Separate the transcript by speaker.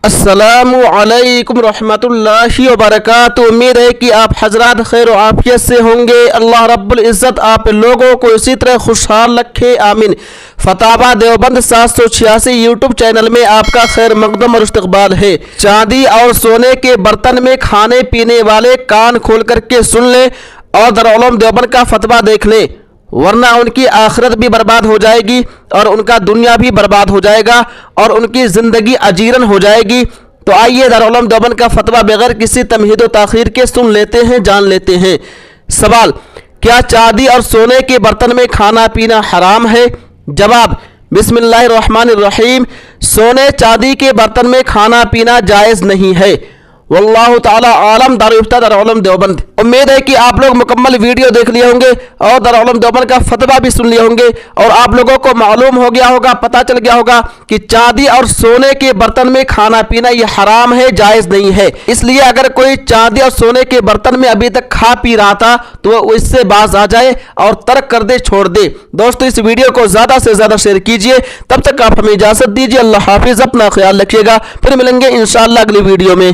Speaker 1: अस्सलामु अलैकुम रहमतुल्लाहि व बरकातुहू। उम्मीद है कि आप हजरात खैर व आफियत से होंगे। अल्लाह रब्बुल इज़्ज़त आप लोगों को इसी तरह खुशहाल रखे, आमीन। फतावा देवबंद 786 यूट्यूब चैनल में आपका खैर मकदम और इस्तकबाल है। चांदी और सोने के बर्तन में खाने पीने वाले कान खोल करके सुन लें और दारुल उलूम देवबंद का फतवा देख लें, वरना उनकी आखिरत भी बर्बाद हो जाएगी और उनका दुनिया भी बर्बाद हो जाएगा और उनकी ज़िंदगी अजीरन हो जाएगी। तो आइए दारुल उलूम देवबंद का फतवा बगैर किसी तमहीद व ताखीर के सुन लेते हैं, जान लेते हैं। सवाल, क्या चांदी और सोने के बर्तन में खाना पीना हराम है? जवाब, बिस्मिल्लाहिर्रहमानिर्रहीम। सोने चांदी के बर्तन में खाना पीना जायज़ नहीं है। वल्लाहु ताला आलम। दारुल इफ्ता दारुल उलूम देवबंद। उम्मीद है कि आप लोग मुकम्मल वीडियो देख लिए होंगे और दारुल उलूम देवबंद का फतवा भी सुन लिए होंगे और आप लोगों को मालूम हो गया होगा, पता चल गया होगा कि चांदी और सोने के बर्तन में खाना पीना ये हराम है, जायज़ नहीं है। इसलिए अगर कोई चांदी और सोने के बर्तन में अभी तक खा पी रहा था तो वो इससे बाज आ जाए और तर्क कर दे, छोड़ दे। दोस्तों, इस वीडियो को ज़्यादा से ज़्यादा शेयर कीजिए। तब तक आप हमें इजाज़त दीजिए। अल्लाह हाफिज़। अपना ख्याल रखिएगा। फिर मिलेंगे इंशाअल्लाह अगली वीडियो में।